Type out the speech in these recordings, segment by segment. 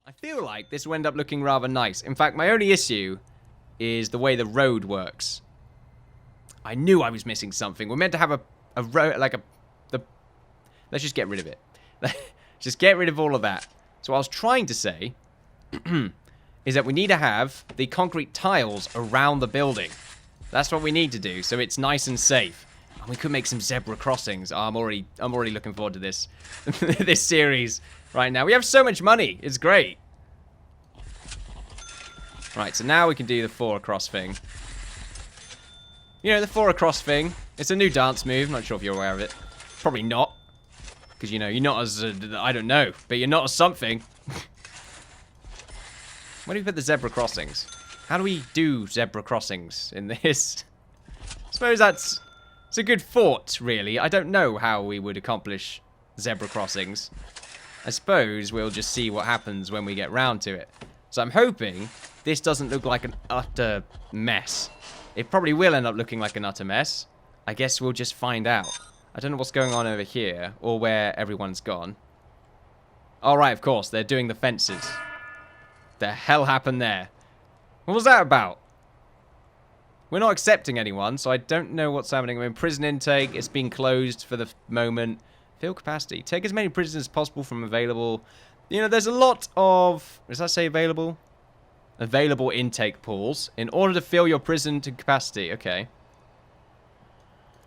I feel like this will end up looking rather nice. In fact, my only issue is the way the road works. I knew I was missing something. We're meant to have a road, like let's just get rid of it. Just get rid of all of that. So what I was trying to say is that we need to have the concrete tiles around the building. That's what we need to do, so it's nice and safe. And we could make some zebra crossings. Oh, I'm already looking forward to this this series right now. We have so much money. It's great. Right, so now we can do the 4 across thing. You know, the 4 across thing. It's a new dance move. I'm not sure if you're aware of it. Probably not. Because, you know, you're not as... I don't know. But you're not as something. Where do we put the zebra crossings? How do we do zebra crossings in this? I suppose it's a good thought, really. I don't know how we would accomplish zebra crossings. I suppose we'll just see what happens when we get round to it. So I'm hoping this doesn't look like an utter mess. It probably will end up looking like an utter mess. I guess we'll just find out. I don't know what's going on over here, or where everyone's gone. Alright, of course, they're doing the fences. The hell happened there? What was that about? We're not accepting anyone, so I don't know what's happening. I mean, prison intake, it's been closed for the moment. Fill capacity. Take as many prisoners as possible from available... You know, there's a lot of... Does that say available? Available intake pools in order to fill your prison to capacity. Okay.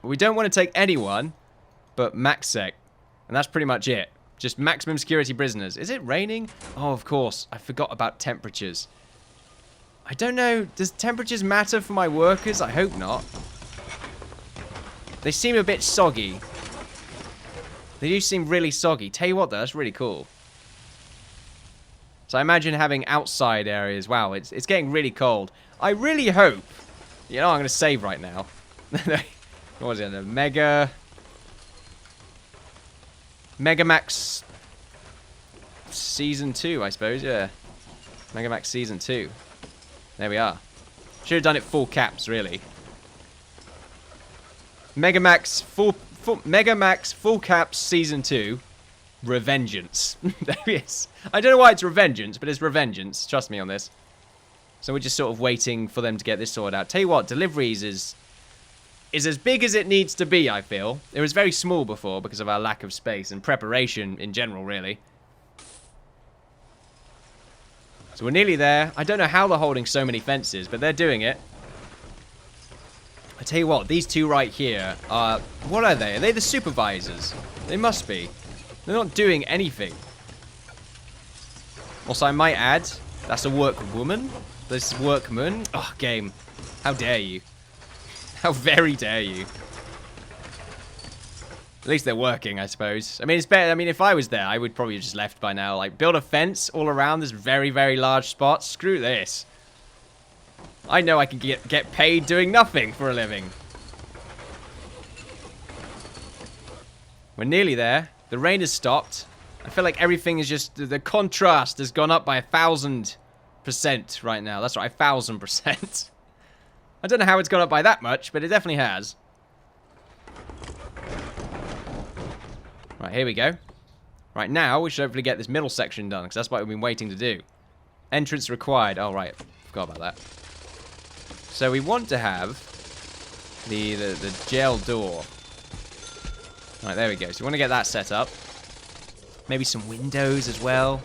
We don't want to take anyone but max sec. And that's pretty much it. Just maximum security prisoners. Is it raining? Oh, of course. I forgot about temperatures. I don't know. Does temperatures matter for my workers? I hope not. They seem a bit soggy. They do seem really soggy. Tell you what, though, that's really cool. So I imagine having outside areas. Wow, it's getting really cold. I really hope... You know, I'm going to save right now. What was it? The Megamax Season 2, I suppose, yeah. Megamax Season 2. There we are. Should have done it full caps, really. Megamax full caps Season 2. Revengeance. There he is. I don't know why it's Revengeance, but it's Revengeance. Trust me on this. So we're just sort of waiting for them to get this sorted out. Tell you what, deliveries is as big as it needs to be, I feel. It was very small before because of our lack of space and preparation in general, really. So we're nearly there. I don't know how they're holding so many fences, but they're doing it. I tell you what, these two right here are... What are they? Are they the supervisors? They must be. They're not doing anything. Also, I might add, that's a workwoman. This workman. Oh, game. How dare you? How very dare you? At least they're working, I suppose. I mean, it's better. I mean, if I was there, I would probably have just left by now. Like, build a fence all around this very, very large spot. Screw this. I know I can get paid doing nothing for a living. We're nearly there. The rain has stopped. I feel like everything is just... The contrast has gone up by 1,000% right now. That's right, 1,000%. I don't know how it's gone up by that much, but it definitely has. Right, here we go. Right, now we should hopefully get this middle section done, because that's what we've been waiting to do. Entrance required. Oh, right. Forgot about that. So we want to have the jail door. Right, there we go. So we want to get that set up. Maybe some windows as well.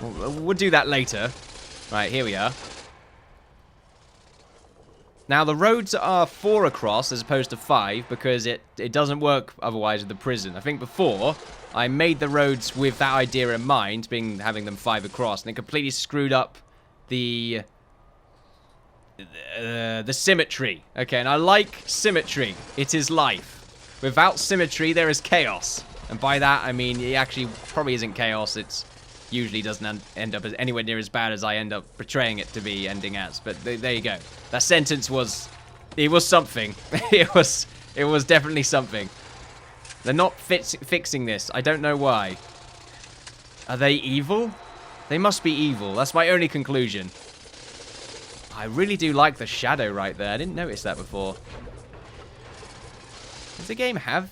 We'll do that later. Right, here we are. Now, the roads are 4 across as opposed to 5 because it doesn't work otherwise with the prison. I think before, I made the roads with that idea in mind, having them 5 across, and it completely screwed up the symmetry. Okay, and I like symmetry. It is life. Without symmetry, there is chaos. And by that, I mean, it actually probably isn't chaos. It usually doesn't end up as anywhere near as bad as I end up portraying it to be ending as. But there you go. That sentence was... It was something. it was definitely something. They're not fixing this. I don't know why. Are they evil? They must be evil. That's my only conclusion. I really do like the shadow right there. I didn't notice that before. Does the game have...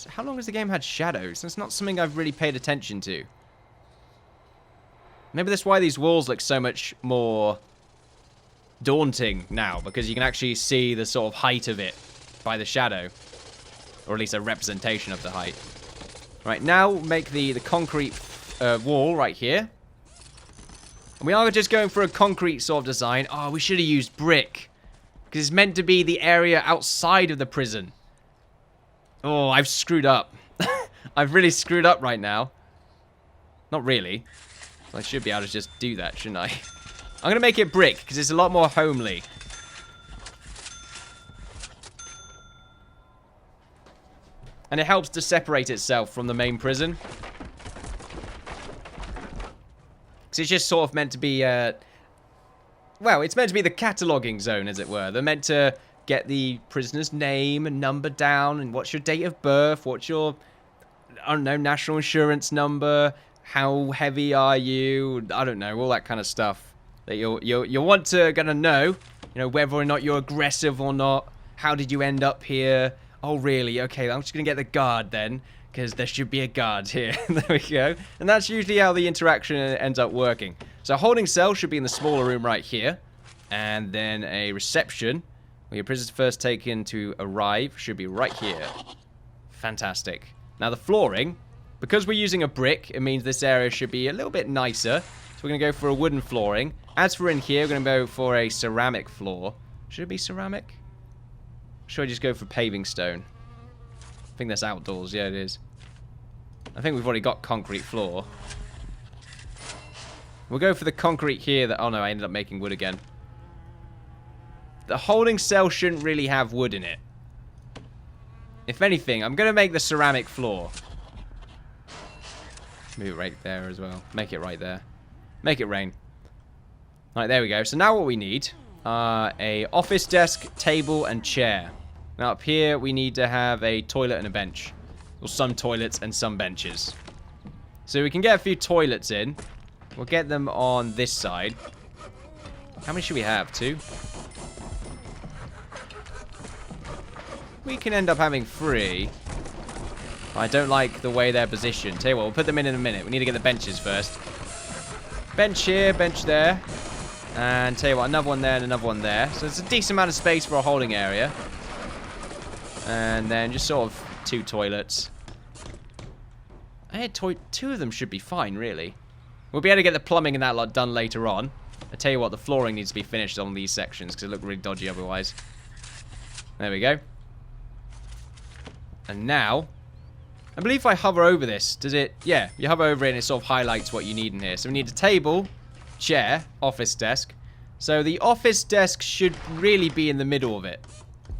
How long has the game had shadows? That's not something I've really paid attention to. Maybe that's why these walls look so much more daunting now, because you can actually see the sort of height of it by the shadow. Or at least a representation of the height. Right, now make the concrete wall right here. And we are just going for a concrete sort of design. Oh, we should have used brick. Because it's meant to be the area outside of the prison. Oh, I've screwed up. I've really screwed up right now. Not really. I should be able to just do that, shouldn't I? I'm going to make it brick, because it's a lot more homely. And it helps to separate itself from the main prison. Because it's just sort of meant to be, well, it's meant to be the cataloguing zone, as it were. They're meant to get the prisoner's name and number down, and what's your date of birth, what's your, I don't know, national insurance number, how heavy are you, I don't know, all that kind of stuff that you'll want to gonna know, you know, whether or not you're aggressive or not, how did you end up here, oh really, okay, I'm just gonna get the guard then, because there should be a guard here. There we go. And that's usually how the interaction ends up working. So a holding cell should be in the smaller room right here, and then a reception, where your prisoners first taken to arrive, should be right here. Fantastic. Now the flooring, because we're using a brick, it means this area should be a little bit nicer. So we're going to go for a wooden flooring. As for in here, we're going to go for a ceramic floor. Should it be ceramic? Or should I just go for paving stone? I think that's outdoors. Yeah, it is. I think we've already got concrete floor. We'll go for the concrete here. Oh no, I ended up making wood again. The holding cell shouldn't really have wood in it. If anything, I'm going to make the ceramic floor. Move it right there as well. Make it right there. Make it rain. Alright, there we go. So now what we need are a office desk, table, and chair. Now up here, we need to have a toilet and a bench. Or some toilets and some benches. So we can get a few toilets in. We'll get them on this side. How many should we have? 2? We can end up having 3. I don't like the way they're positioned. Tell you what, we'll put them in a minute. We need to get the benches first. Bench here, bench there. And tell you what, another one there and another one there. So it's a decent amount of space for a holding area. And then just sort of 2 toilets. I had 2 of them should be fine, really. We'll be able to get the plumbing and that lot done later on. I tell you what, the flooring needs to be finished on these sections because it look really dodgy otherwise. There we go. And now, I believe if I hover over this, does it... Yeah, you hover over it and it sort of highlights what you need in here. So we need a table, chair, office desk. So the office desk should really be in the middle of it.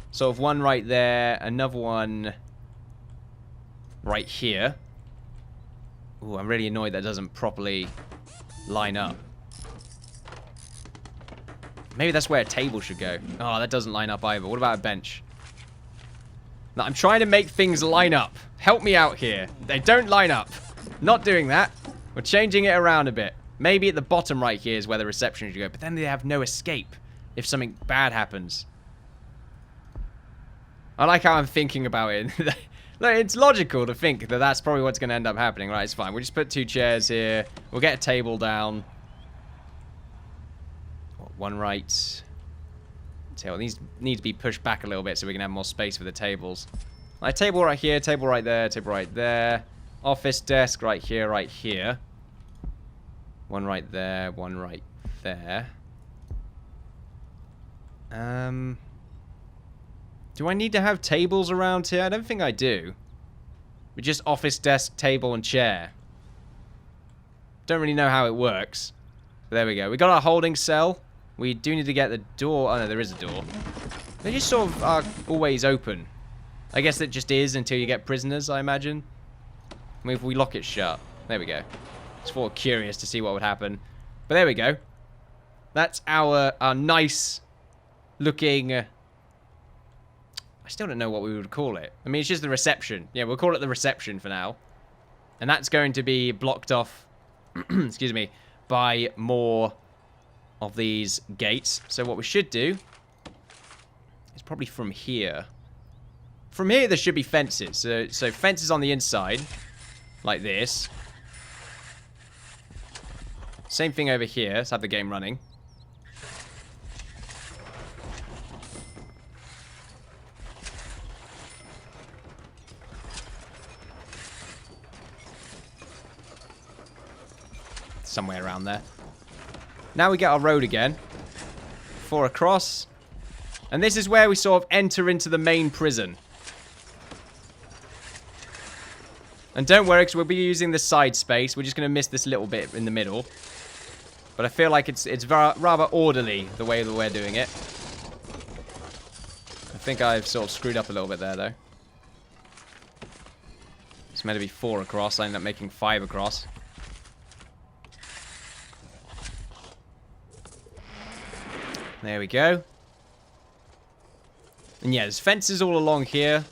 Sort of one right there, another one right here. Ooh, I'm really annoyed that doesn't properly line up. Maybe that's where a table should go. Oh, that doesn't line up either. What about a bench? Now, I'm trying to make things line up. Help me out here. They don't line up. Not doing that. We're changing it around a bit. Maybe at the bottom right here is where the reception should go. But then they have no escape if something bad happens. I like how I'm thinking about it. Look, it's logical to think that that's probably what's going to end up happening. Right, it's fine. We'll just put 2 chairs here. We'll get a table down. One right. So these need to be pushed back a little bit so we can have more space for the tables. Like, table right here, table right there, table right there. Office desk right here, right here. One right there, one right there. Do I need to have tables around here? I don't think I do. But just office desk, table, and chair. Don't really know how it works. But there we go. We got our holding cell. We do need to get the door. Oh, no, there is a door. They just sort of are always open. I guess it just is until you get prisoners, I imagine. I mean, if we lock it shut. There we go. Just sort of curious to see what would happen. But there we go. That's our nice looking... I still don't know what we would call it. I mean, it's just the reception. Yeah, we'll call it the reception for now. And that's going to be blocked off, excuse me, by more of these gates. So what we should do is probably from here. From here, there should be fences. So fences on the inside, like this. Same thing over here. Let's have the game running. Somewhere around there. Now we get our road again. 4 across. And this is where we sort of enter into the main prison. And don't worry, because we'll be using the side space. We're just going to miss this little bit in the middle. But I feel like it's rather orderly, the way that we're doing it. I think I've sort of screwed up a little bit there, though. It's meant to be 4 across. I end up making 5 across. There we go. And yeah, there's fences all along here.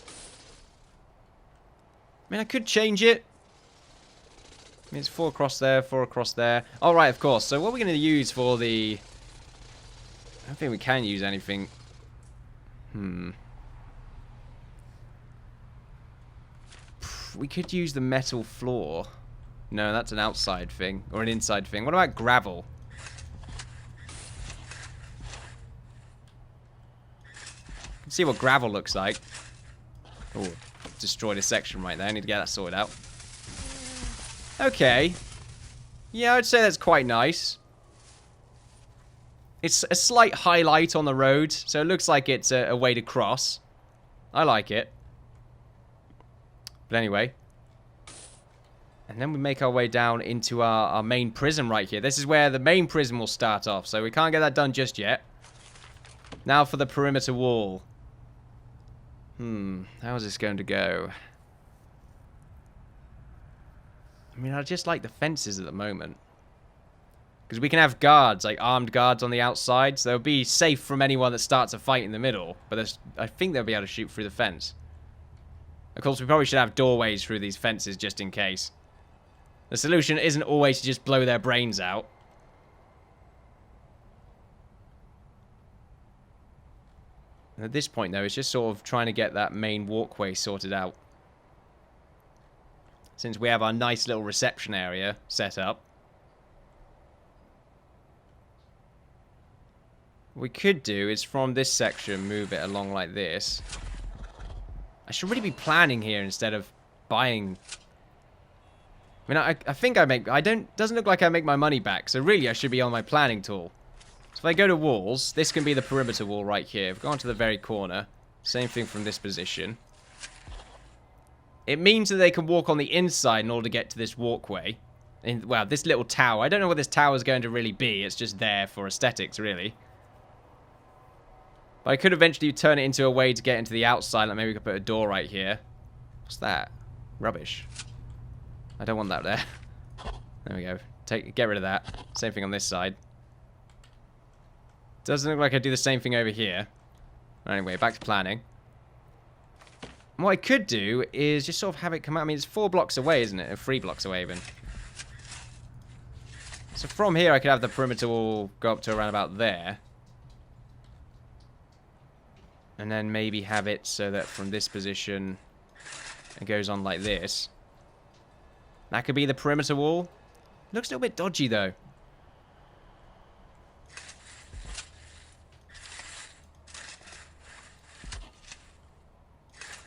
I mean, I could change it. I mean, it's 4 across there, 4 across there. All right, of course. So what we're going to use for the... I don't think we can use anything. We could use the metal floor. No, that's an outside thing. Or an inside thing. What about gravel? See what gravel looks like. Oh, destroyed a section right there. I need to get that sorted out. Okay. Yeah, I'd say that's quite nice. It's a slight highlight on the road, so it looks like it's a way to cross. I like it. But anyway. And then we make our way down into our main prison right here. This is where the main prison will start off, so we can't get that done just yet. Now for the perimeter wall. How is this going to go? I mean, I just like the fences at the moment. Because we can have guards, like armed guards on the outside, so they'll be safe from anyone that starts a fight in the middle. But I think they'll be able to shoot through the fence. Of course, we probably should have doorways through these fences just in case. The solution isn't always to just blow their brains out. And at this point, though, it's just sort of trying to get that main walkway sorted out. Since we have our nice little reception area set up. What we could do is from this section, move it along like this. I should really be planning here instead of buying. I mean, I think I make... doesn't look like I make my money back. So really, I should be on my planning tool. So if I go to walls, this can be the perimeter wall right here. If we go on to the very corner, same thing from this position. It means that they can walk on the inside in order to get to this walkway. Well, this little tower. I don't know what this tower is going to really be. It's just there for aesthetics, really. But I could eventually turn it into a way to get into the outside. Like maybe we could put a door right here. What's that? Rubbish. I don't want that there. There we go. Get rid of that. Same thing on this side. Doesn't look like I do the same thing over here. Anyway, back to planning. And what I could do is just sort of have it come out. I mean, it's 4 blocks away, isn't it? Or 3 blocks away, even. So from here, I could have the perimeter wall go up to around about there. And then maybe have it so that from this position, it goes on like this. That could be the perimeter wall. Looks a little bit dodgy, though.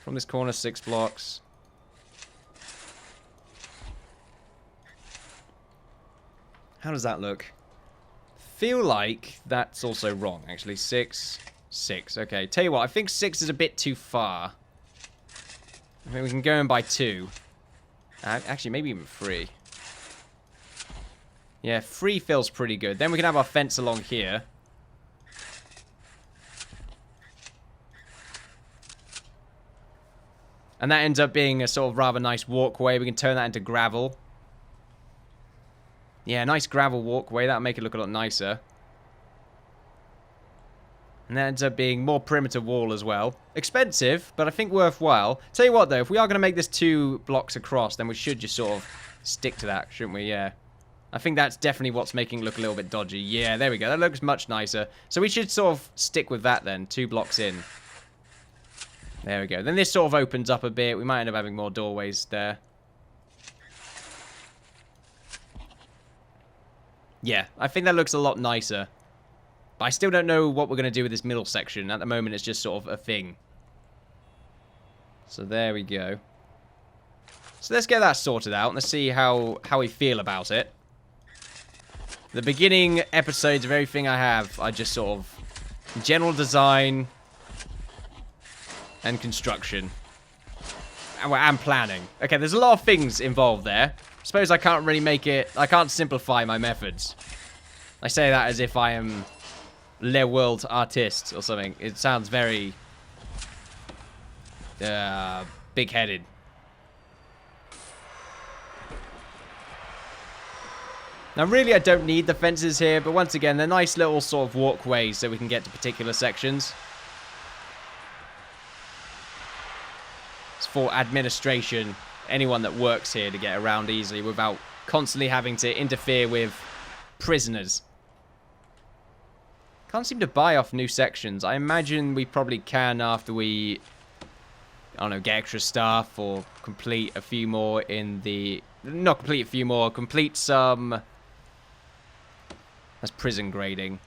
From this corner, 6 blocks. How does that look? Feel like that's also wrong, actually. 6, 6. Okay, tell you what, I think 6 is a bit too far. I mean, we can go in by 2. Actually, maybe even 3. Yeah, 3 feels pretty good. Then we can have our fence along here. And that ends up being a sort of rather nice walkway. We can turn that into gravel. Yeah, nice gravel walkway. That'll make it look a lot nicer. And that ends up being more perimeter wall as well. Expensive, but I think worthwhile. Tell you what, though, if we are going to make this 2 blocks across, then we should just sort of stick to that, shouldn't we? Yeah. I think that's definitely what's making it look a little bit dodgy. Yeah, there we go. That looks much nicer. So we should sort of stick with that then. 2 blocks in. There we go. Then this sort of opens up a bit. We might end up having more doorways there. Yeah, I think that looks a lot nicer. But I still don't know what we're going to do with this middle section. At the moment, it's just sort of a thing. So there we go. So let's get that sorted out. Let's see how we feel about it. The beginning episodes of everything I have are just sort of general design and construction. And planning. Okay, there's a lot of things involved there. I suppose I can't really make it... I can't simplify my methods. I say that as if I am Le World artist or something. It sounds very... big-headed. Now, really, I don't need the fences here, but once again, they're nice little sort of walkways so we can get to particular sections. It's for administration, anyone that works here to get around easily without constantly having to interfere with prisoners. Can't seem to buy off new sections. I imagine we probably can after we, I don't know, get extra stuff or complete a few more in the... Not complete a few more, complete some... That's prison grading.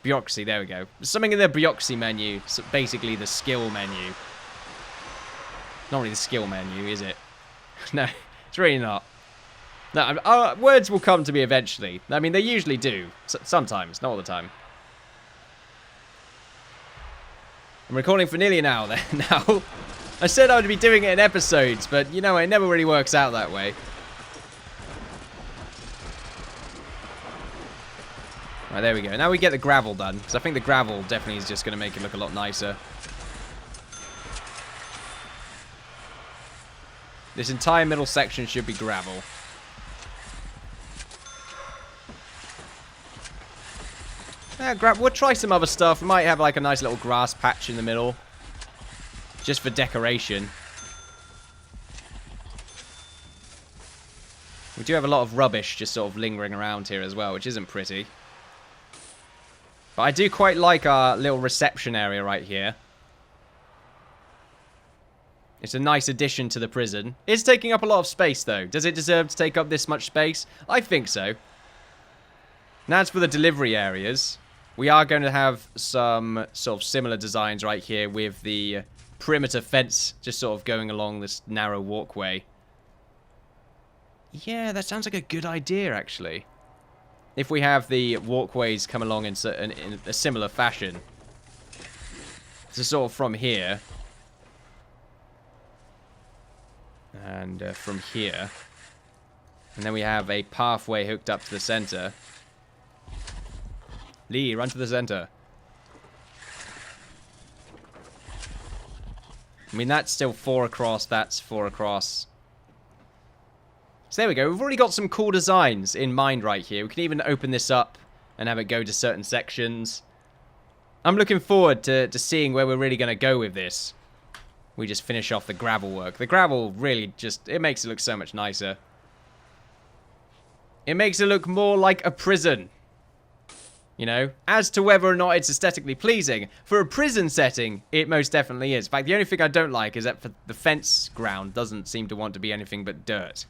Bureaucracy, there we go. Something in the bureaucracy menu. So basically the skill menu. Not really the skill menu, is it? No, it's really not. No, words will come to me eventually. I mean, they usually do. Sometimes, not all the time. I'm recording for nearly an hour there now. I said I would be doing it in episodes, but, you know, it never really works out that way. Right, there we go. Now we get the gravel done, because I think the gravel definitely is just going to make it look a lot nicer. This entire middle section should be gravel. Yeah, we'll try some other stuff. We might have like a nice little grass patch in the middle. Just for decoration. We do have a lot of rubbish just sort of lingering around here as well, which isn't pretty. But I do quite like our little reception area right here. It's a nice addition to the prison. It's taking up a lot of space, though. Does it deserve to take up this much space? I think so. Now, as for the delivery areas, we are going to have some sort of similar designs right here with the perimeter fence just sort of going along this narrow walkway. Yeah, that sounds like a good idea, actually. If we have the walkways come along in a similar fashion. So sort of from here. And from here. And then we have a pathway hooked up to the center. Lee, run to the center. I mean, that's still 4 across. That's 4 across. So there we go. We've already got some cool designs in mind right here. We can even open this up and have it go to certain sections. I'm looking forward to seeing where we're really going to go with this. We just finish off the gravel work. The gravel really just... It makes it look so much nicer. It makes it look more like a prison. You know? As to whether or not it's aesthetically pleasing, for a prison setting, it most definitely is. In fact, the only thing I don't like is that the fence ground doesn't seem to want to be anything but dirt.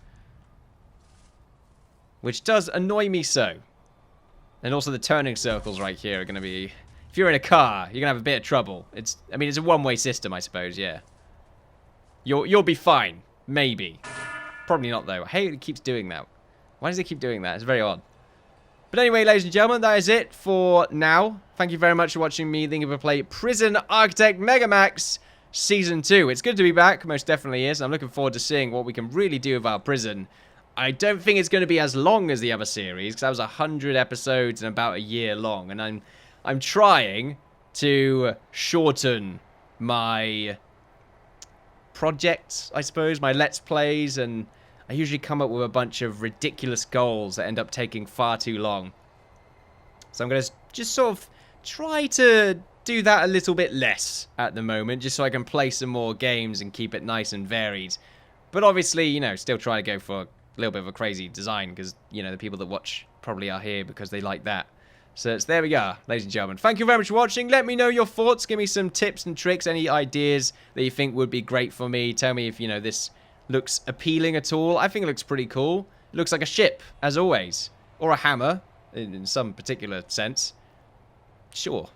Which does annoy me so. And also the turning circles right here are going to be... If you're in a car, you're going to have a bit of trouble. I mean, it's a one-way system, I suppose, yeah. You'll be fine. Maybe. Probably not, though. I hate it keeps doing that. Why does it keep doing that? It's very odd. But anyway, ladies and gentlemen, that is it for now. Thank you very much for watching me, the Innkeeper play Prison Architect Megamax Season 2. It's good to be back, most definitely is. I'm looking forward to seeing what we can really do with our prison. I don't think it's going to be as long as the other series, because that was 100 episodes and about a year long. And I'm trying to shorten my projects, I suppose, my Let's Plays, and I usually come up with a bunch of ridiculous goals that end up taking far too long. So I'm going to just sort of try to do that a little bit less at the moment, just so I can play some more games and keep it nice and varied. But obviously, you know, still try to go for a little bit of a crazy design, because, you know, the people that watch probably are here because they like that. So there we go, ladies and gentlemen. Thank you very much for watching. Let me know your thoughts. Give me some tips and tricks, any ideas that you think would be great for me. Tell me if, you know, this looks appealing at all. I think it looks pretty cool. It looks like a ship, as always. Or a hammer. in some particular sense. Sure.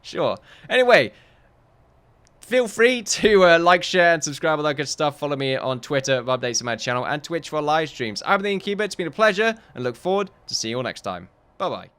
Sure. Anyway, feel free to like, share, and subscribe, all that good stuff. Follow me on Twitter for updates on my channel and Twitch for live streams. I've been the Innkeeper. It's been a pleasure, and look forward to seeing you all next time. Bye-bye.